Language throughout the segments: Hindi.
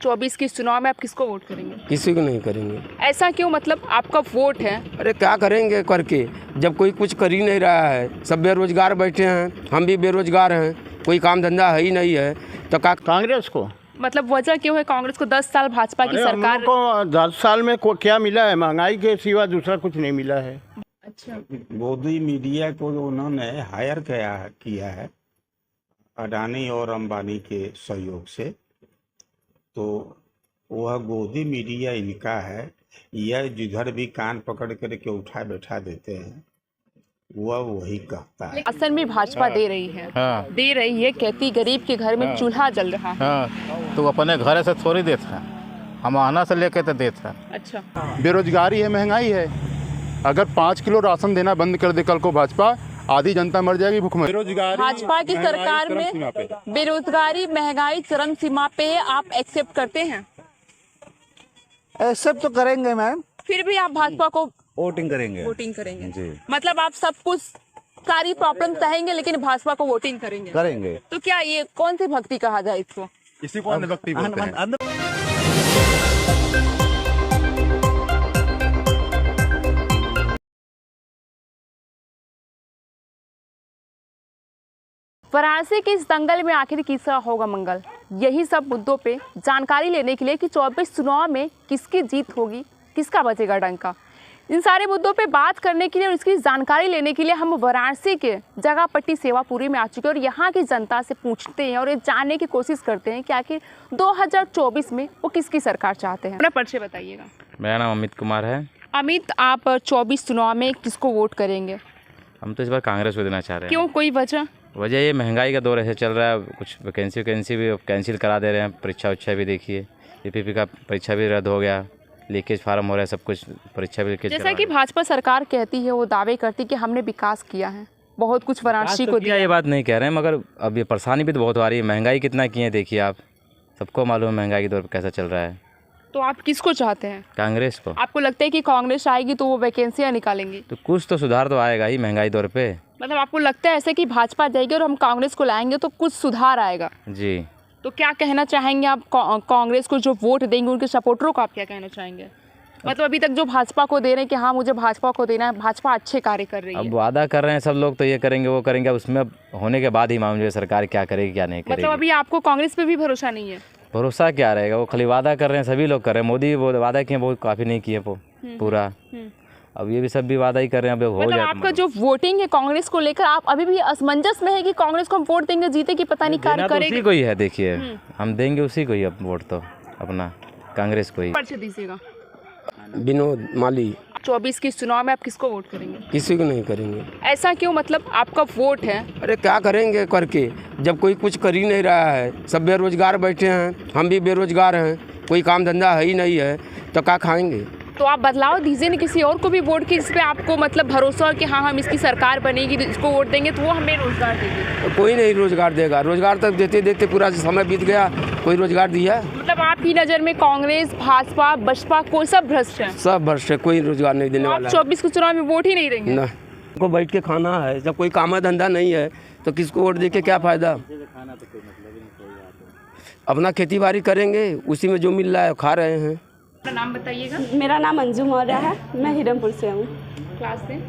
2024 के चुनाव में आप किसको वोट करेंगे? किसी को नहीं करेंगे। ऐसा क्यों? मतलब आपका वोट है। अरे क्या करेंगे करके, जब कोई कुछ कर ही नहीं रहा है, सब बेरोजगार बैठे हैं, हम भी बेरोजगार हैं, कोई काम धंधा है ही नहीं है, तो कांग्रेस को। मतलब वजह क्यों है कांग्रेस को 10 साल भाजपा की सरकार को 10 साल में क्या मिला है? महंगाई के सिवा दूसरा कुछ नहीं मिला है। अच्छा, मोदी मीडिया को उन्होंने हायर किया है अडानी और अंबानी के सहयोग से, तो वह गोदी मीडिया इनका है। यह जिधर भी कान पकड़ करके उठा बैठा देते हैं, वह वही कहता है। असल में भाजपा दे रही है। हाँ। दे रही है, कहती गरीब के घर में चूल्हा जल रहा है। हाँ, तो अपने घर से थोड़ी देता है, हम आना से लेके तो देता है। अच्छा, बेरोजगारी है, महंगाई है। अगर 5 किलो राशन देना बंद कर दे कल को भाजपा, आधी जनता मर जाएगी भूखमरी। बेरोजगारी भाजपा की सरकार में बेरोजगारी महंगाई चरम सीमा पे है, आप एक्सेप्ट करते हैं? एक्सेप्ट तो करेंगे मैम, फिर भी आप भाजपा को वोटिंग करेंगे। वोटिंग करेंगे जी। मतलब आप सब कुछ सारी प्रॉब्लम सहेंगे लेकिन भाजपा को वोटिंग करेंगे। तो क्या ये कौन सी भक्ति कहा जाए इसको? इसी को अंधभक्ति बोलते हैं। वाराणसी के इस दंगल में आखिर किसका होगा मंगल? यही सब मुद्दों पे जानकारी लेने के लिए कि 24 चुनाव में किसकी जीत होगी, किसका बचेगा डंका, इन सारे मुद्दों पे बात करने के लिए और इसकी जानकारी लेने के लिए हम वाराणसी के जगहपट्टी सेवापुरी में आ चुके हैं और यहाँ की जनता से पूछते हैं और ये जानने की कोशिश करते हैं कि आखिर 2024 में वो किसकी सरकार चाहते हैं। अपना परिचय बताइएगा। मेरा नाम अमित कुमार है। अमित, आप 24 चुनाव में किसको वोट करेंगे? हम तो इस बार कांग्रेस को देना चाह रहे हैं। क्यों, कोई वजह? वजह ये महंगाई का दौर ऐसे चल रहा है, कुछ वैकेंसी भी कैंसिल करा दे रहे हैं। परीक्षा भी देखिए, ईपीपी का परीक्षा भी रद्द हो गया, लीकेज फार्म हो रहा है, सब कुछ परीक्षा भी लीकेज। जैसा कि भाजपा सरकार कहती है, वो दावे करती है कि हमने विकास किया है, बहुत कुछ वाराणसी को दिया। ये बात नहीं कह रहे हैं, मगर अब ये परेशानी भी तो बहुत आ रही है। महंगाई कितना की है देखिए आप, सबको मालूम है महंगाई के दौर पर कैसा चल रहा है। तो आप किसको चाहते हैं? कांग्रेस को। आपको लगता है कि कांग्रेस आएगी तो वो वैकेंसियाँ निकालेंगी? तो कुछ तो सुधार तो आएगा ही महंगाई दौर पे। मतलब आपको लगता है ऐसे कि भाजपा जाएगी और हम कांग्रेस को लाएंगे तो कुछ सुधार आएगा? जी। तो क्या कहना चाहेंगे आप कांग्रेस को जो वोट देंगे, उनके सपोर्टरों को आप क्या कहना चाहेंगे? मतलब अभी तक जो भाजपा को दे रहे हैं कि हाँ मुझे भाजपा को देना है, भाजपा अच्छे कार्य कर रही है। अब वादा कर रहे हैं सब लोग, तो ये करेंगे वो करेंगे, उसमें होने के बाद ही मालूम है सरकार क्या करेगी क्या नहीं करेगी। मतलब अभी आपको कांग्रेस पे भी भरोसा नहीं है? भरोसा क्या रहेगा, वो खाली वादा कर रहे हैं, सभी लोग कर रहे हैं। मोदी वो वादा किए, बहुत काफ़ी नहीं किए पूरा। अब ये भी सब भी वादा ही कर रहे हैं, अब हो मतलब जाए। आपका जो वोटिंग है कांग्रेस को लेकर, आप अभी भी असमंजस में है कि कांग्रेस को हम वोट देंगे, जीते कि पता नहीं कार्य करेगी? उसी को ही है, देखिए हम देंगे उसी को ही अब वोट, तो अपना कांग्रेस को ही। परिचय दीजिएगा। विनोद माली। 24 के चुनाव में आप किसको वोट करेंगे? किसी को नहीं करेंगे। ऐसा क्यों? मतलब आपका वोट है। अरे क्या करेंगे करके, जब कोई कुछ कर ही नहीं रहा है, सब बेरोजगार बैठे हैं, हम भी बेरोजगार हैं, कोई काम धंधा है ही नहीं है, तो क्या खाएंगे? तो आप बदलाव दीजिए ना, किसी और को भी वोट की, इस पे आपको मतलब भरोसा हो कि हाँ हम इसकी सरकार बनेगी, इसको वोट देंगे तो वो हमें रोजगार देगी। तो कोई नहीं रोजगार देगा, रोजगार तक देते देते पूरा समय बीत गया, कोई रोजगार दिया? मतलब आपकी नज़र में कांग्रेस, भाजपा, बसपा कोई सब भ्रष्ट है? सब भ्रष्ट है, कोई रोजगार नहीं देने वाला है। 24 के चुनाव में वोट ही नहीं देंगे ना, को बैठ के खाना है, जब कोई काम धंधा नहीं है तो किसको वोट दे के क्या फायदा? अपना खेती बाड़ी करेंगे, उसी में जो मिल रहा है खा रहे हैं। अपना नाम बताइएगा। मेरा नाम अंजू मौर्य है, मैं हिरनपुर से हूँ। क्लास से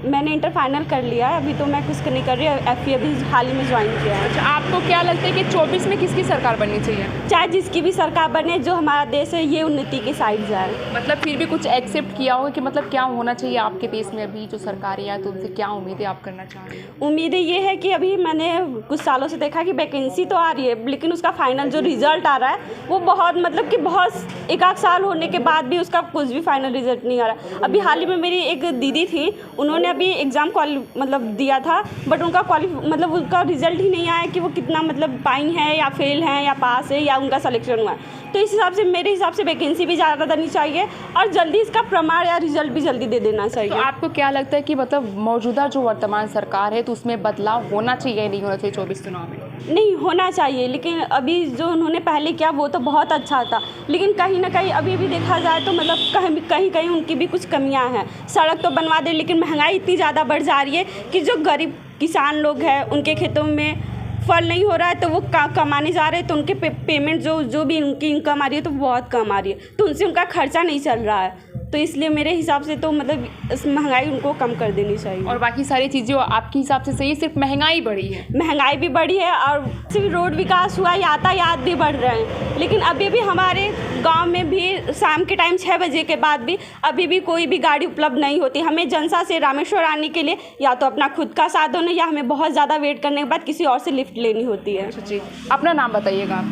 मैंने इंटर फाइनल कर लिया है, अभी तो मैं कुछ नहीं कर रही, एफए अभी हाल ही में ज्वाइन किया है। अच्छा, आपको क्या लगता है कि 24 में किसकी सरकार बननी चाहिए? चाहे जिसकी भी सरकार बने, जो हमारा देश है ये उन्नति के साइड जाए। मतलब फिर भी कुछ एक्सेप्ट किया होगा कि मतलब क्या होना चाहिए आपके देश में अभी जो सरकार है, तो उनसे क्या उम्मीदें आप करना चाह रहे हैं? उम्मीदें ये है कि अभी मैंने कुछ सालों से देखा कि वैकेंसी तो आ रही है, लेकिन उसका फाइनल जो रिजल्ट आ रहा है वो बहुत मतलब कि बहुत एक आध साल होने के बाद भी उसका कुछ भी फाइनल रिजल्ट नहीं आ रहा। अभी हाल ही में मेरी एक दीदी थी, उन्होंने अभी एग्ज़ाम मतलब दिया था, बट उनका मतलब उनका रिजल्ट ही नहीं आया कि वो कितना मतलब पाई हैं या फेल हैं या पास है या उनका सिलेक्शन हुआ है। तो इस हिसाब से मेरे हिसाब से वैकेंसी भी ज़्यादा देनी चाहिए और जल्दी इसका प्रमाण या रिजल्ट भी जल्दी दे देना चाहिए। तो आपको क्या लगता है कि मतलब मौजूदा जो वर्तमान सरकार है तो उसमें बदलाव होना चाहिए नहीं होना चाहिए 24 चुनाव में? नहीं होना चाहिए, लेकिन अभी जो उन्होंने पहले किया वो तो बहुत अच्छा था, लेकिन कहीं ना कहीं अभी भी देखा जाए तो मतलब कहीं उनकी भी कुछ कमियां हैं। सड़क तो बनवा दे, लेकिन महंगाई इतनी ज़्यादा बढ़ जा रही है कि जो गरीब किसान लोग हैं उनके खेतों में फल नहीं हो रहा है तो वो कमाने जा रहे हैं तो उनके पेमेंट जो भी उनकी इनकम आ रही है तो बहुत कम आ रही है, तो उनसे उनका खर्चा नहीं चल रहा है। तो इसलिए मेरे हिसाब से तो मतलब इस महंगाई उनको कम कर देनी चाहिए। और बाकी सारी चीज़ें आपके हिसाब से सही है, सिर्फ महंगाई बढ़ी है? महंगाई भी बढ़ी है और सिर्फ रोड विकास हुआ, यातायात भी बढ़ रहे हैं, लेकिन अभी भी हमारे गांव में भी शाम के टाइम 6 बजे के बाद भी अभी भी कोई भी गाड़ी उपलब्ध नहीं होती। हमें जनसा से रामेश्वर आने के लिए या तो अपना खुद का साधन है या हमें बहुत ज़्यादा वेट करने के बाद किसी और से लिफ्ट लेनी होती है। जी, अपना नाम बताइएगा।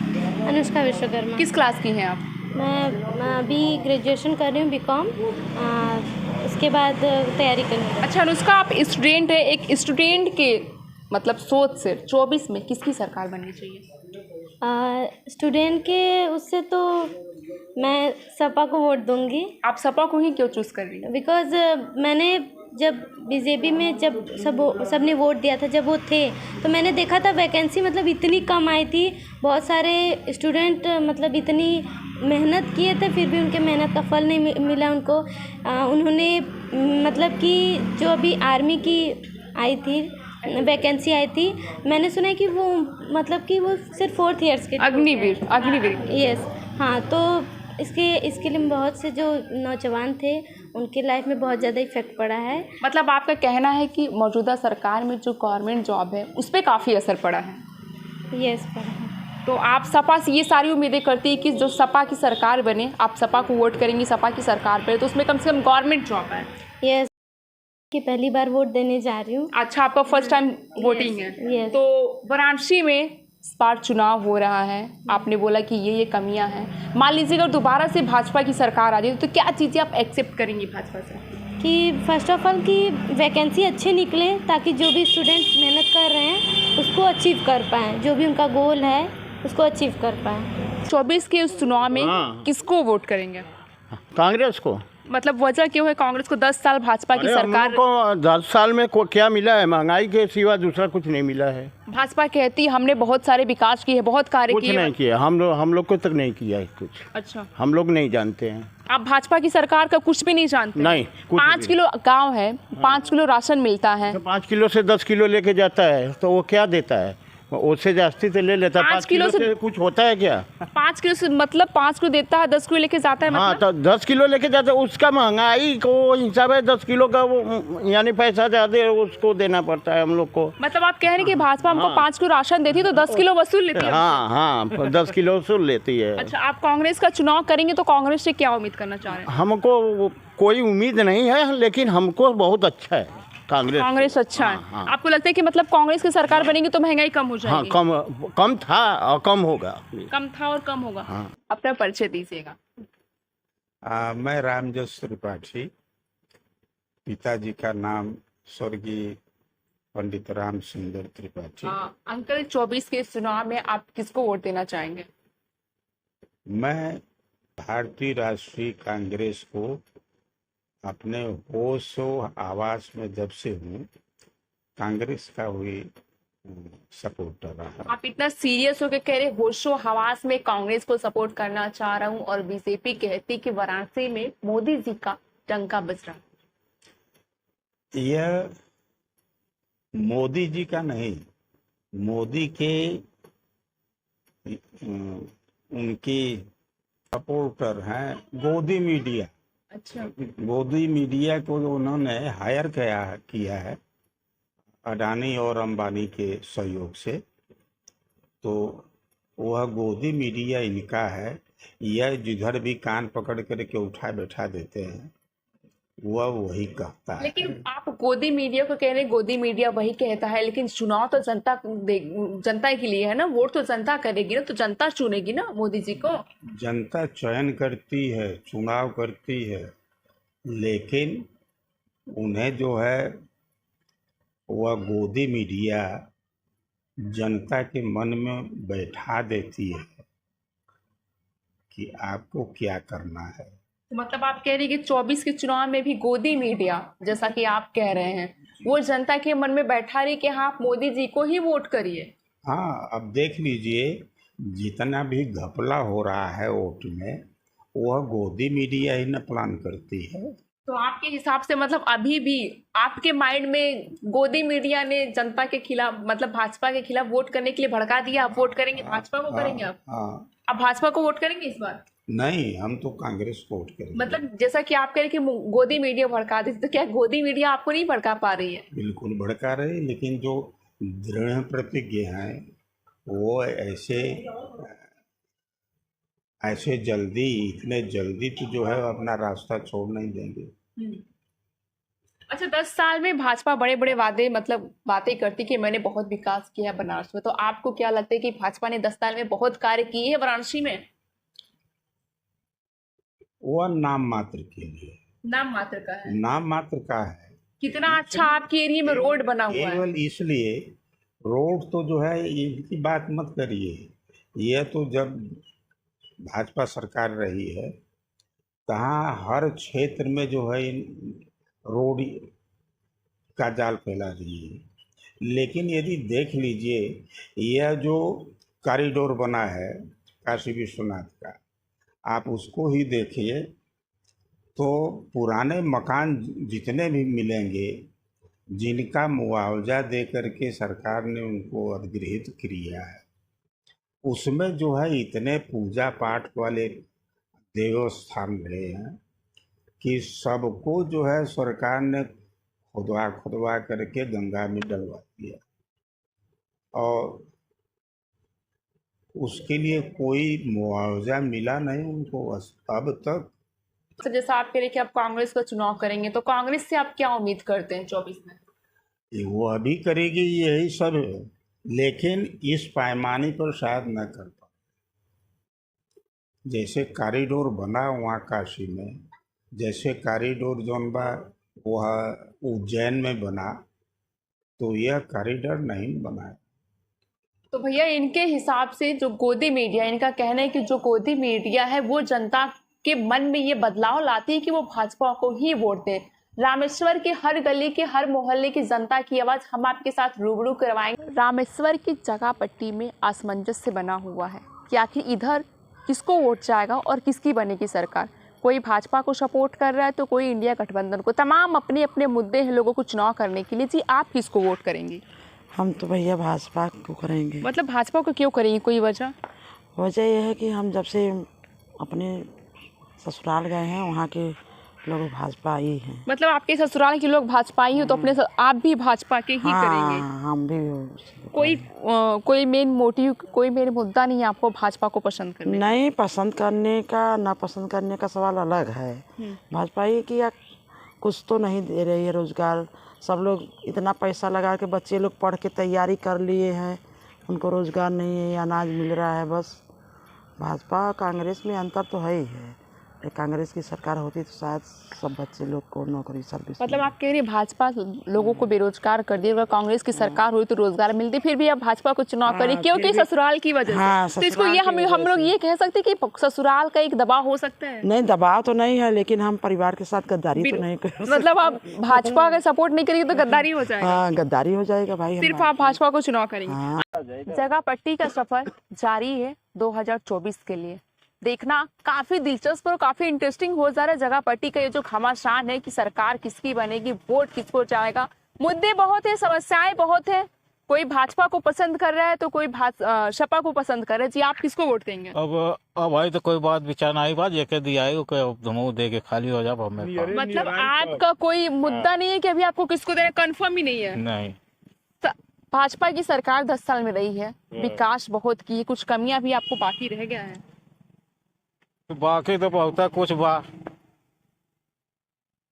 अनुष्का विश्वकर्मा। किस क्लास की हैं आप? मैं अभी ग्रेजुएशन कर रही हूँ बीकॉम, उसके बाद तैयारी करनी। अच्छा अनुष्का, आप स्टूडेंट है, एक स्टूडेंट के मतलब सोच से 24 में किसकी सरकार बननी चाहिए? स्टूडेंट के उससे तो मैं सपा को वोट दूंगी। आप सपा को ही क्यों चूज़ कर रही हैं? बिकॉज मैंने जब बीजेपी में जब सबने वोट दिया था, जब वो थे तो मैंने देखा था वैकेंसी मतलब इतनी कम आई थी, बहुत सारे स्टूडेंट मतलब इतनी मेहनत किए थे फिर भी उनके मेहनत का फल नहीं मिला उनको। उन्होंने मतलब कि जो अभी आर्मी की आई थी वैकेंसी आई थी, मैंने सुना है कि वो मतलब कि वो सिर्फ 4th ईयर्स के अग्निवीर। यस हाँ, तो इसके लिए बहुत से जो नौजवान थे उनके लाइफ में बहुत ज़्यादा इफेक्ट पड़ा है। मतलब आपका कहना है कि मौजूदा सरकार में जो गवर्नमेंट जॉब है उस पर काफ़ी असर पड़ा है? यस पड़ा है। तो आप सपा से ये सारी उम्मीदें करती है कि जो सपा की सरकार बने, आप सपा को वोट करेंगी सपा की सरकार पे, तो उसमें कम से कम गवर्नमेंट जॉब है? यस, कि पहली बार वोट देने जा रही हूँ। अच्छा, आपका फर्स्ट टाइम वोटिंग है? यस। तो वाराणसी में इस बार चुनाव हो रहा है, आपने बोला कि ये कमियां हैं, मान लीजिए अगर दोबारा से भाजपा की सरकार आ जाए तो क्या चीज़ें आप एक्सेप्ट करेंगी भाजपा से? कि फर्स्ट ऑफ ऑल कि वैकेंसी अच्छे निकले ताकि जो भी स्टूडेंट मेहनत कर रहे हैं उसको अचीव कर पाएँ, जो भी उनका गोल है उसको अचीव कर पाएँ। 24 के उस चुनाव में किसको वोट करेंगे? कांग्रेस को। मतलब वजह क्यों है? कांग्रेस को 10 साल भाजपा की सरकार को 10 साल में क्या मिला है? महंगाई के सिवा दूसरा कुछ नहीं मिला है। भाजपा कहती हमने बहुत सारे विकास किए, बहुत कार्य किए। कुछ नहीं किया, हम लोग को तक नहीं किया है कुछ। अच्छा, हम लोग नहीं जानते हैं। आप भाजपा की सरकार का कुछ भी नहीं जानते? नहीं, 5 किलो गांव है, 5 किलो राशन मिलता है, तो 5 किलो से 10 किलो लेके जाता है तो वो क्या देता है? उससे जास्ती तो ले लेता है। 5 किलो से कुछ होता है क्या? 5 किलो से मतलब 5 किलो देता है, 10 किलो लेके जाता है। हाँ, मतलब तो 10 किलो लेके जाता है, उसका महंगाई को हिसाब है 10 किलो का, वो यानी पैसा ज़्यादा उसको देना पड़ता है हम लोग को। मतलब आप कह रहे हैं कि भाजपा हमको 5 किलो राशन देती है तो 10 किलो वसूल लेती है? हाँ, 10 किलो वसूल लेती है। अच्छा, आप कांग्रेस का चुनाव करेंगे तो कांग्रेस से क्या उम्मीद करना चाह रहे हैं? हमको कोई उम्मीद नहीं है, लेकिन हमको बहुत अच्छा है कांग्रेस अच्छा है। हाँ। आपको लगता है कि मतलब कांग्रेस की सरकार बनेगी तो महंगाई कम हो जाएगी? हाँ, कम था और कम होगा। कम था और कम होगा। हाँ। अपना परिचय दीजिएगा। मैं रामजस त्रिपाठी, पिताजी का नाम स्वर्गीय पंडित राम सुंदर त्रिपाठी। अंकल, 24 के चुनाव में आप किसको वोट देना चाहेंगे? मैं भारतीय राष्ट्रीय कांग्रेस को अपने होशो आवास में जब से हूँ कांग्रेस का हुई सपोर्टर रहा। आप इतना सीरियस होकर कह रहे होशो हवास में कांग्रेस को सपोर्ट करना चाह रहा हूँ और बीजेपी कहती कि वाराणसी में मोदी जी का डंका बज रहा। यह मोदी जी का नहीं, मोदी के उनकी सपोर्टर हैं गोदी मीडिया। अच्छा, गोदी मीडिया को उन्होंने हायर किया है अडानी और अंबानी के सहयोग से, तो वह गोदी मीडिया इनका है। यह जिधर भी कान पकड़ करके उठा बैठा देते हैं वह वही कहता है। लेकिन आप गोदी मीडिया को कह रहे हैं, गोदी मीडिया वही कहता है, लेकिन चुनाव तो जनता के लिए है ना, वोट तो जनता करेगी ना, तो जनता चुनेगी ना मोदी जी को। जनता चयन करती है, चुनाव करती है, लेकिन उन्हें जो है वह गोदी मीडिया जनता के मन में बैठा देती है कि आपको क्या करना है। मतलब आप कह रहे हैं कि 24 के चुनाव में भी गोदी मीडिया, जैसा कि आप कह रहे हैं, वो जनता के मन में बैठा रही कि हाँ आप मोदी जी को ही वोट करिए। हाँ, अब देख लीजिए जितना भी घपला हो रहा है वोट में वह गोदी मीडिया ही न प्लान करती है। तो आपके हिसाब से मतलब अभी भी आपके माइंड में गोदी मीडिया ने जनता के खिलाफ मतलब भाजपा के खिलाफ वोट करने के लिए भड़का दिया, आप वोट करेंगे भाजपा को, करेंगे आप? हाँ, आप भाजपा को वोट करेंगे इस बार? नहीं, हम तो कांग्रेस को वोट करेंगे। मतलब जैसा कि आप कह रहे कि गोदी मीडिया भड़का दी, तो क्या गोदी मीडिया आपको नहीं भड़का पा रही है? बिल्कुल भड़का रहे, लेकिन जो दृढ़ प्रतिज्ञ हैं वो ऐसे जल्दी, इतने जल्दी तो जो है अपना रास्ता छोड़ नहीं देंगे। अच्छा, 10 साल में भाजपा बड़े बड़े वादे मतलब बातें करती कि मैंने बहुत विकास किया है बनारस में, तो आपको क्या लगता है कि भाजपा ने 10 साल में बहुत कार्य किए हैं वाराणसी में? वह नाम मात्र के लिए, नाम मात्र का है। नाम मात्र का है। कितना अच्छा आपके एरिया में रोड बना हुआ है। केवल इसलिए रोड तो जो है इनकी बात मत करिए, यह तो जब भाजपा सरकार रही है कहाँ हर क्षेत्र में जो है रोड का जाल फैला रही है। लेकिन यदि देख लीजिए यह जो कॉरिडोर बना है काशी विश्वनाथ का, आप उसको ही देखिए तो पुराने मकान जितने भी मिलेंगे जिनका मुआवजा दे करके सरकार ने उनको अधिगृहित किया है, उसमें जो है इतने पूजा पाठ वाले देवस्थान रहे हैं कि सबको जो है सरकार ने खुदवा करके गंगा में डलवा दिया और उसके लिए कोई मुआवजा मिला नहीं उनको अब तक। तो जैसा आप कह रहे कि आप कांग्रेस का चुनाव करेंगे, तो कांग्रेस से आप क्या उम्मीद करते हैं 24 में? वो अभी करेगी यही सब है, लेकिन इस पैमाने पर शायद न कर पाए। जैसे कॉरिडोर बना वहाँ काशी में, जैसे कॉरिडोर जोन बा वह उज्जैन में बना, तो यह कॉरिडोर नहीं बना है। तो भैया इनके हिसाब से जो गोदी मीडिया, इनका कहना है कि जो गोदी मीडिया है वो जनता के मन में ये बदलाव लाती है कि वो भाजपा को ही वोट दे। रामेश्वर के हर गली के हर मोहल्ले की जनता की आवाज़ हम आपके साथ रूबरू करवाएंगे। रामेश्वर की जगह पट्टी में असमंजस बना हुआ है कि आखिर इधर किसको वोट जाएगा और किसकी बनेगी सरकार। कोई भाजपा को सपोर्ट कर रहा है तो कोई इंडिया गठबंधन को। तमाम अपने अपने मुद्दे हैं लोगों को चुनाव करने के लिए। जी आप किसको वोट करेंगी? हम तो भैया भाजपा को करेंगे। मतलब भाजपा को क्यों करेंगी, कोई वजह? वजह यह है कि हम जब से अपने ससुराल गए हैं वहाँ के लोग भाजपा ही हैं। मतलब आपके ससुराल के लोग भाजपा ही हो तो अपने आप भी भाजपा के ही करेंगे? हम भी। कोई मेन मोटिव, कोई मेन मुद्दा नहीं है आपको भाजपा को पसंद करने? नहीं, पसंद करने का ना पसंद करने का सवाल अलग है। भाजपा ही किया कुछ तो नहीं दे रही है रोजगार। सब लोग इतना पैसा लगा के बच्चे लोग पढ़ के तैयारी कर लिए हैं, उनको रोजगार नहीं है, अनाज मिल रहा है। बस भाजपा कांग्रेस में अंतर तो है ही है। कांग्रेस की सरकार होती तो शायद सब बच्चे लोग को नौकरी सर्विस। मतलब आप कह रही है भाजपा लोगों को बेरोजगार कर दिया, अगर कांग्रेस की सरकार हुई तो रोजगार मिलती, फिर भी आप भाजपा को चुनाव करें क्योंकि ससुराल की वजह से। तो इसको ये हम लोग ये कह सकते हैं कि ससुराल का एक दबाव हो सकता है? नहीं, दबाव तो नहीं है, लेकिन हम परिवार के साथ गद्दारी तो नहीं कर। मतलब आप भाजपा का सपोर्ट नहीं करेंगे तो गद्दारी हो जाएगा? हाँ, गद्दारी हो जाएगा भाई। सिर्फ आप भाजपा को चुनाव करेंगे। जगह पट्टी का सफर जारी है 2024 के लिए। देखना काफी दिलचस्प और काफी इंटरेस्टिंग हो जा रहा है जगह पट्टी का ये जो घमासान है कि सरकार किसकी बनेगी, वोट किसको जाएगा। मुद्दे बहुत है, समस्याएं बहुत है। कोई भाजपा को पसंद कर रहा है तो कोई सपा को पसंद कर रहा है। जी आप किसको वोट देंगे? अब भाई तो कोई बात विचार नहीं, बात ये कह दिया धमो दे के खाली हो जाए। मतलब आपका कोई मुद्दा नहीं है कि अभी आपको किसको देना, कंफर्म ही नहीं है? नहीं। भाजपा की सरकार 10 साल में रही है, विकास बहुत की है, कुछ कमियां भी आपको बाकी रह गया है? बाकी तो बहुत कुछ बा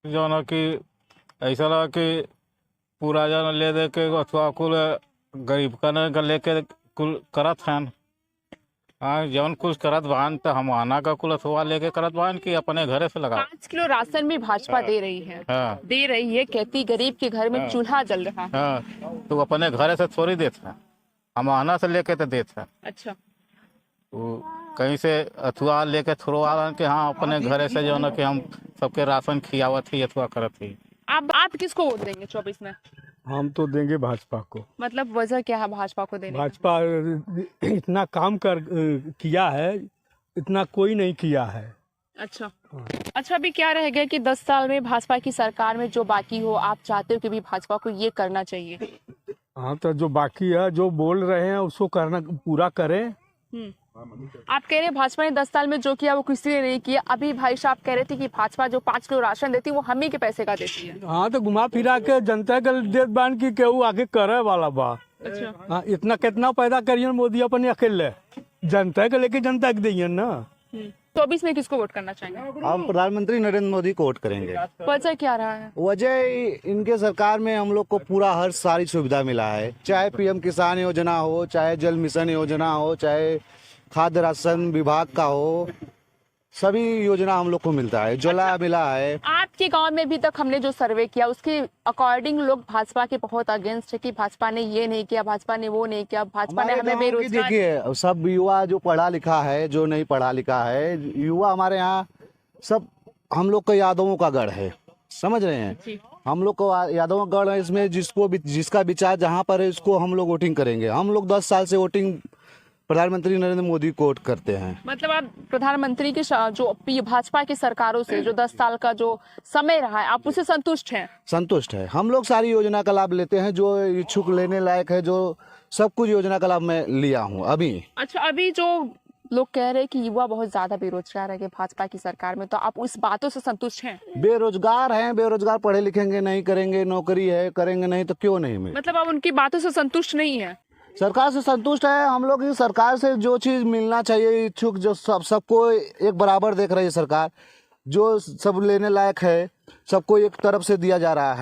जो न कि ऐसा लगा कि पूरा जन ले दे के अथवा कुल गरीब का लेके कुल करत हैं। हाँ, जौन कुछ करत बहन तो हम आना का कुल अथवा लेके करत बहन कि अपने घरे से लगा। 5 किलो राशन भी भाजपा दे रही है। हाँ। दे रही है, कहती गरीब के घर में चूल्हा जल रहा है। हाँ, तो अपने घरे से थोड़ी देते हैं, हम आना से लेके तो देते हैं। अच्छा, तो कहीं से अथवा लेके थोड़ा के हाँ अपने घरे से जो न कि हम सबके राशन खियावत ही अथवा करत ही। आप किसको वोट देंगे 24 में? हम तो देंगे भाजपा को। मतलब वजह क्या है भाजपा को देने? भाजपा इतना काम किया है, इतना कोई नहीं किया है। अच्छा अच्छा, अभी क्या रह गया कि 10 साल में भाजपा की सरकार में जो बाकी हो, आप चाहते हो कि भी भाजपा को ये करना चाहिए? हाँ, तो जो बाकी है, जो बोल रहे हैं उसको करना, पूरा करें। आप कह रहे हैं भाजपा ने 10 साल में जो किया वो किसी ने नहीं किया। अभी भाई साहब कह रहे थे कि भाजपा जो 5 किलो राशन देती है वो हम ही के पैसे का देती है। हाँ, तो घुमा फिरा के जनता के देश बांध की केहू आगे करे वाला बा। अच्छा, हाँ, इतना कितना पैदा करिए मोदी अपने अकेले, जनता के लेके जनता के दिए ना। 24 में किसको वोट करना चाहेंगे? हम प्रधानमंत्री नरेंद्र मोदी को वोट करेंगे। वजह क्या रहा है? वजह इनके सरकार में हम लोग को पूरा हर सारी सुविधा मिला है, चाहे पीएम किसान योजना हो, चाहे जल मिशन योजना हो, चाहे खाद्य राशन विभाग का हो, सभी योजना हम लोग को मिलता है, जला मिला है। आपके गांव में भी तक हमने जो सर्वे किया उसके अकॉर्डिंग लोग भाजपा के बहुत अगेंस्ट है कि भाजपा ने ये नहीं किया, भाजपा ने वो नहीं किया, भाजपा ने हमें बेरोजगार। देखिए, सब युवा जो पढ़ा लिखा है, जो नहीं पढ़ा लिखा है, युवा हमारे यहाँ सब हम लोग का यादवों का गढ़ है, समझ रहे हैं? हम लोग को यादवों का गढ़ है, इसमें जिसका विचार जहाँ पर है उसको हम लोग वोटिंग करेंगे। हम लोग 10 साल से वोटिंग प्रधानमंत्री नरेंद्र मोदी को वोट करते हैं। मतलब आप प्रधानमंत्री की जो भाजपा की सरकारों से जो 10 साल का जो समय रहा है, आप उससे संतुष्ट हैं? संतुष्ट है, हम लोग सारी योजना का लाभ लेते हैं, जो इच्छुक लेने लायक है, जो सब कुछ योजना का लाभ मैं लिया हूँ अभी। अच्छा, अभी जो लोग कह रहे हैं कि युवा बहुत ज्यादा बेरोजगार है भाजपा की सरकार में, तो आप उस बातों से संतुष्ट हैं? बेरोजगार हैं, बेरोजगार पढ़े लिखेंगे नहीं, करेंगे नौकरी है, करेंगे नहीं तो क्यों नहीं मिले? मतलब आप उनकी बातों से संतुष्ट नहीं है? सरकार से संतुष्ट है। हम लोग की सरकार से जो चीज मिलना चाहिए, इच्छुक जो सबको एक बराबर देख रही है सरकार, जो सब लेने लायक है सबको एक तरफ से दिया जा रहा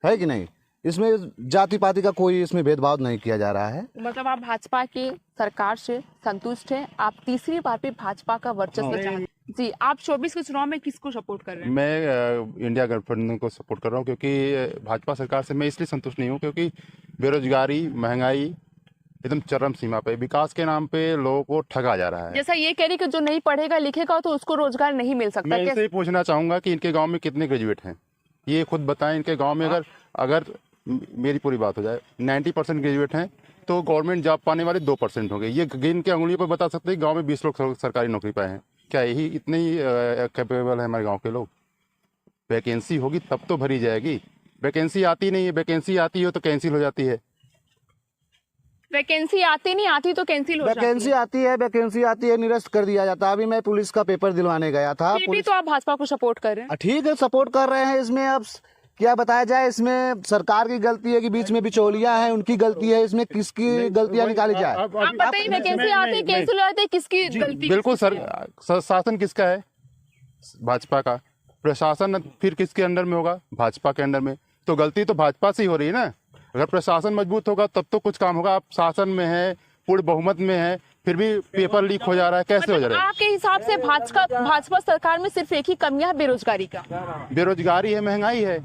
है कि नहीं? इसमें जाति पाति का कोई इसमें भेदभाव नहीं किया जा रहा है। मतलब आप भाजपा की सरकार से संतुष्ट हैं, आप तीसरी बार पे भाजपा का वर्चस्व चाहते हैं? जी, आप 24 के चुनाव में किसको सपोर्ट कर रहे हैं? मैं इंडिया गठबंधन को सपोर्ट कर रहा हूँ, क्योंकि भाजपा सरकार से मैं इसलिए संतुष्ट नहीं हूँ क्योंकि बेरोजगारी, महंगाई एकदम चरम सीमा पे, विकास के नाम पे लोगों को ठगा जा रहा है। जैसा ये कह रही कि जो नहीं पढ़ेगा लिखेगा तो उसको रोजगार नहीं मिल सकता। मैं इससे ही पूछना चाहूंगा कि इनके गांव में कितने ग्रेजुएट हैं, ये खुद बताएं। इनके गांव में अगर मेरी पूरी बात हो जाए 90% ग्रेजुएट हैं तो गवर्नमेंट जॉब पाने वाले 2% हो गए। ये गिन के अंगुलियों पर बता सकते हैं गाँव में 20 लोग सरकारी नौकरी पाए हैं। क्या यही इतने ही कैपेबल है हमारे गाँव के लोग? वैकेंसी होगी तब तो भरी जाएगी, वैकेंसी आती नहीं है, वैकेंसी आती हो तो कैंसिल हो जाती है। वैकेंसी आती नहीं आती तो कैंसिल हो जाती है। वैकेंसी आती है निरस्त कर दिया जाता है। अभी मैं पुलिस का पेपर दिलवाने गया था। फिर भी तो आप भाजपा को सपोर्ट कर रहे हैं? ठीक है, सपोर्ट कर रहे हैं। इसमें अब क्या बताया जाए? इसमें सरकार की गलती है कि बीच में बिचौलिया है, उनकी गलती है। इसमें किसकी गलतियां निकाली जाए? आप बताइए, वैकेंसी आती है, कैंसिल हो जाती है, किसकी गलती? बिल्कुल सर, शासन किसका है? भाजपा का। प्रशासन फिर किसके अंडर में होगा? भाजपा के अंडर में। तो गलती तो भाजपा से ही हो रही है ना। अगर प्रशासन मजबूत होगा तब तो कुछ काम होगा। आप शासन में है, पूर्ण बहुमत में है, फिर भी पेपर लीक हो जा रहा है, कैसे हो जा रहा है? आपके हिसाब से भाजपा सरकार में सिर्फ एक ही कमियां है, बेरोजगारी का? बेरोजगारी है, महंगाई है।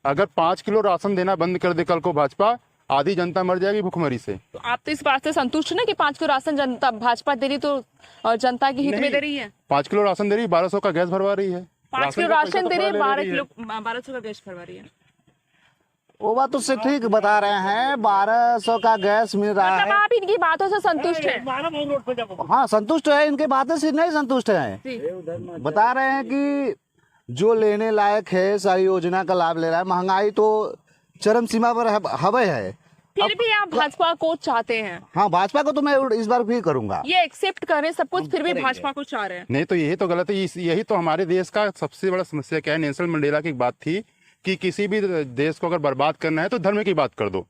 अगर 5 किलो राशन देना बंद कर दे कल को भाजपा, आधी जनता मर जाएगी भुखमरी से। तो आप तो इस बात से संतुष्ट ना कि 5 किलो राशन जनता भाजपा दे रही तो जनता के हित में दे रही है? 5 किलो राशन दे रही, 1200 का गैस भरवा रही है। 5 किलो राशन दे रही है, 1200 का गैस भरवा रही है। वो बात तो से ठीक बता रहे हैं, 1200 का गैस मिल रहा है। आप इनकी बातों से संतुष्ट हैं? हाँ, संतुष्ट है। इनके बातें से नहीं संतुष्ट है। बता रहे हैं कि जो लेने लायक है सारी योजना का लाभ ले रहा है। महंगाई तो चरम सीमा पर हवे है। फिर भी आप भाजपा को चाहते हैं? हाँ, भाजपा को तो मैं इस बार भी करूंगा। ये एक्सेप्ट करें सब कुछ, फिर भी भाजपा को चाह रहे हैं? नहीं, तो यही तो गलत है। यही तो हमारे देश का सबसे बड़ा समस्या क्या है? नेल्सन मंडेला की एक बात थी कि किसी भी देश को अगर बर्बाद करना है तो धर्म की बात कर दो।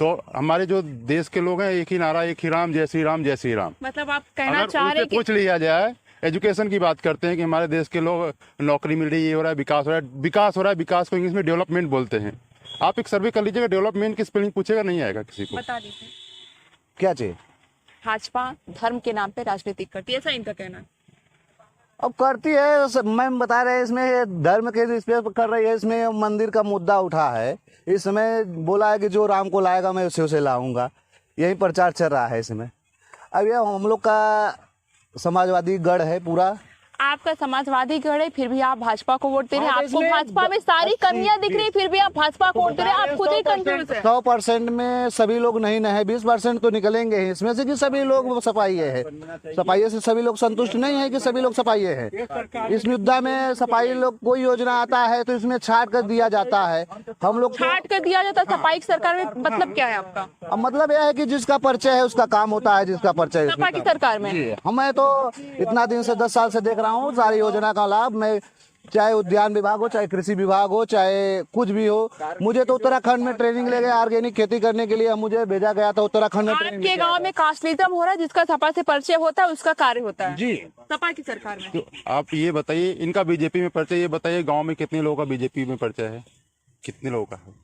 तो हमारे जो देश के लोग हैं, एक ही नारा, एक ही राम, जय श्री राम, जय श्री राम। मतलब आप कहना चाह रहे हैं पूछ लिया जाए, एजुकेशन की बात करते हैं कि हमारे देश के लोग नौकरी मिल रही है, ये हो रहा है, विकास हो रहा है। विकास हो रहा है, विकास को इंग्लिश में डेवलपमेंट बोलते हैं। आप एक सर्वे कर लीजिएगा, डेवलपमेंट की स्पेलिंग पूछेगा, नहीं आएगा किसी को। बता दीजिए क्या चाहिए? भाजपा धर्म के नाम पे राजनीति करती है, ऐसा इनका कहना है। अब करती है, मैम बता रहे हैं। इसमें धर्म के इस पे कर रही है। इसमें मंदिर का मुद्दा उठा है। इस समय बोला है कि जो राम को लाएगा मैं उसे लाऊंगा। यही प्रचार चल रहा है इसमें। अब ये हम लोग का समाजवादी गढ़ है पूरा। आपका समाजवादी गढ़ है, फिर भी आप भाजपा को वोट दे रहे हैं। हाँ, आपको इसमें भाजपा में सारी कमियां दिख रही है, फिर भी आप भाजपा को वोट दे रहे हैं। आप खुद ही कंफ्यूज है। 100% में सभी लोग नहीं है, 20% तो निकलेंगे ही इसमें से कि सभी लोग सफाइये है। सफाइये से सभी लोग संतुष्ट नहीं है कि सभी लोग सफाइये है। इस मुद्दा में सफाई लोग कोई योजना आता है तो इसमें छाट कर दिया जाता है। हम लोग छाट कर दिया जाता है सफाई की सरकार में, मतलब क्या है आपका? अब मतलब यह है कि जिसका परिचय है उसका काम होता है, जिसका परिचय सपा की सरकार में। मैं तो इतना दिन से 10 साल से देख रहा हूँ सारी योजना का लाभ। मैं चाहे उद्यान विभाग हो, चाहे कृषि विभाग हो, चाहे कुछ भी हो, मुझे तो उत्तराखंड में ट्रेनिंग ले गए ऑर्गेनिक खेती करने के लिए। मुझे भेजा गया था उत्तराखंड में। आपके गांव में कास्टलिज्म हो रहा है, जिसका सपा से परिचय होता है उसका कार्य होता है जी सपा की सरकार में। तो आप ये बताइए, इनका बीजेपी में परिचय, ये बताइए गांव में कितने लोगों का बीजेपी में परिचय है, कितने लोगों का है?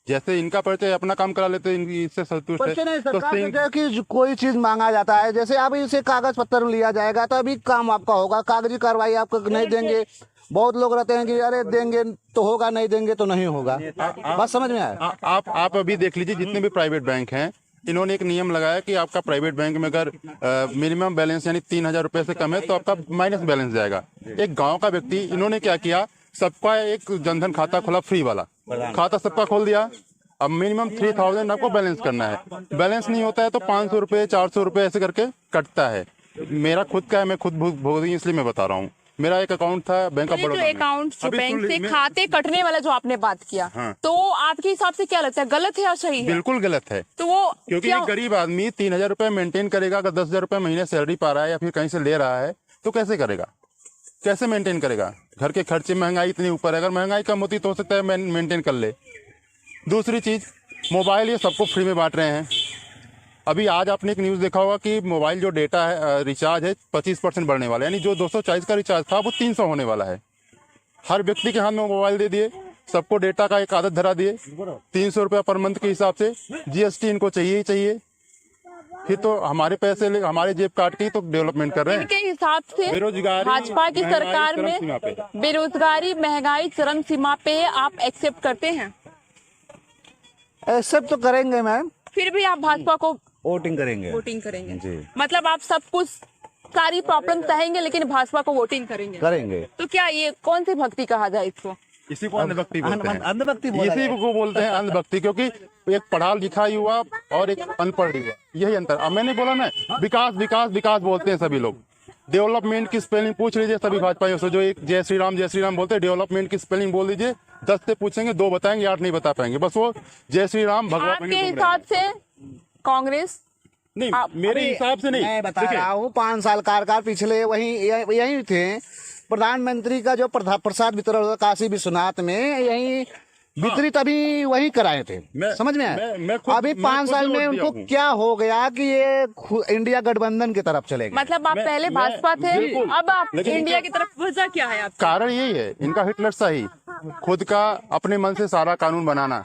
जैसे इनका परिचय अपना काम करा लेते हैं, इससे संतुष्ट है। सरकार कि कोई चीज मांगा जाता है, जैसे अब इसे कागज पत्र लिया जाएगा तो अभी काम आपका होगा, कागजी कार्रवाई आपको नहीं देंगे। बहुत लोग रहते हैं कि अरे देंगे तो होगा, नहीं देंगे तो नहीं होगा। बात समझ में आया? आप अभी देख लीजिए, जितने भी प्राइवेट बैंक हैं, इन्होंने एक नियम लगाया कि आपका प्राइवेट बैंक में अगर मिनिमम बैलेंस यानी 3,000 रुपए से कम है तो आपका माइनस बैलेंस जाएगा। एक गांव का व्यक्ति, इन्होंने क्या किया, सबका एक जनधन खाता खोला, फ्री वाला खाता सबका खोल दिया। अब मिनिमम 3,000 आपको बैलेंस करना है। बैलेंस नहीं होता है तो 500 रुपए, 400 रुपए ऐसे करके कटता है। मेरा खुद का है, मैं खुद भुगती, इसलिए मैं बता रहा हूँ। मेरा एक अकाउंट था बैंक ऑफ बड़ौदा में। अकाउंट जो बैंक से खाते कटने वाला जो आपने बात किया, हाँ। तो आपके हिसाब से क्या लगता है, गलत है या सही है? बिल्कुल गलत है। तो वो क्योंकि एक गरीब आदमी 3,000 रुपए मेंटेन करेगा, अगर 10,000 रुपए महीने सैलरी पा रहा है या फिर कहीं से ले रहा है तो कैसे करेगा, कैसे मेंटेन करेगा? घर के खर्चे, महंगाई इतनी ऊपर है, अगर महंगाई कम होती तो हो सकता है मेंटेन कर ले। दूसरी चीज, मोबाइल ये सबको फ्री में बांट रहे हैं। अभी आज आपने एक न्यूज़ देखा होगा कि मोबाइल जो डेटा है, रिचार्ज है 25% बढ़ने वाला है, यानी जो 240 का रिचार्ज था वो 300 होने वाला है। हर व्यक्ति के हाथ में मोबाइल दे दिए, सबको डेटा का एक आदत धरा दिए। 300 रुपया पर मंथ के हिसाब से GST इनको चाहिए ही चाहिए। फिर तो हमारे पैसे हमारे जेब काट के ही तो डेवलपमेंट कर रहे हैं। इनके हिसाब से बेरोजगारी, भाजपा की सरकार में बेरोजगारी, महंगाई चरम सीमा पे आप एक्सेप्ट करते हैं? एक्सेप्ट तो करेंगे मैम, फिर भी आप भाजपा को वोटिंग करेंगे। वोटिंग करेंगे जी। मतलब आप सब कुछ सारी प्रॉब्लम सहेंगे लेकिन भाजपा को वोटिंग करेंगे। तो क्या ये कौन सी भक्ति कहा जाए इसको? इसी को अंधभक्ति बोलते हैं। अंधभक्ति इसी को बोलते हैं अंधभक्ति, क्योंकि एक पढ़ा लिखा युवा और एक अनपढ़ युवा, यही अंतर। अब मैंने बोला ना, विकास विकास विकास बोलते हैं सभी लोग। डेवलपमेंट की स्पेलिंग पूछ लीजिए सभी भाजपा से, जो एक जय श्री राम बोलते हैं, डेवलपमेंट की स्पेलिंग बोल दीजिए, 10 से पूछेंगे 2 बताएंगे, 8 नहीं बता पाएंगे। बस वो जय श्री राम भगवान के हिसाब से कांग्रेस नहीं, मेरे हिसाब से नहीं। मैं बता रहा हूँ 5 साल कार्यकाल पिछले यही थे। प्रधानमंत्री का जो प्रसाद वितरण हुआ काशी विश्वनाथ में, यही वितरित अभी वही कराए थे। समझ में आया? अभी 5 साल में उनको क्या हो गया कि ये इंडिया गठबंधन की तरफ चले गए। मतलब आप पहले भाजपा थे, अब आप इंडिया की तरफ। वजह क्या है आपका? कारण यही है इनका हिटलर शाही, खुद का अपने मन से सारा कानून बनाना।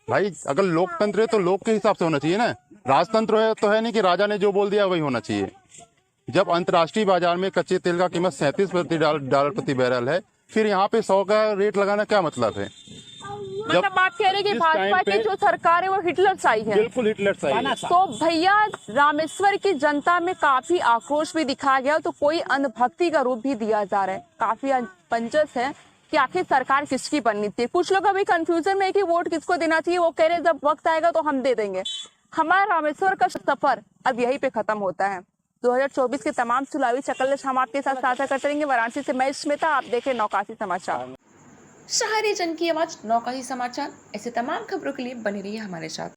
भाई अगर लोकतंत्र है तो लोक के हिसाब से होना चाहिए ना, राजतंत्र है तो है नहीं कि राजा ने जो बोल दिया वही होना चाहिए। जब अंतर्राष्ट्रीय बाजार में कच्चे तेल का कीमत 37 डॉलर प्रति बैरल है, फिर यहाँ पे 100 का रेट लगाना क्या मतलब है? मतलब आप कह रहे हैं कि भाजपा की जो सरकार है वो हिटलरशाही है? बिल्कुल हिटलरशाही। तो भैया रामेश्वर की जनता में काफी आक्रोश भी दिखाया गया, तो कोई अंधभक्ति का रूप भी दिया जा रहा है। काफी असमंजस है कि आखिर सरकार किसकी बननी चाहिए। कुछ लोग अभी कंफ्यूजन में है कि वोट किसको देना चाहिए। वो कह रहे हैं जब वक्त आएगा तो हम दे देंगे। हमारा रामेश्वर का सफर अब यहीं पे खत्म होता है। 2024 के तमाम चुनावी चकल्लश हम आपके साथ साझा करते रहेंगे। वाराणसी से मैं स्मिता, आप देखें नौकाशी समाचार। शहरी जन की आवाज नौकाशी समाचार। ऐसे तमाम खबरों के लिए बने रहिए हमारे साथ।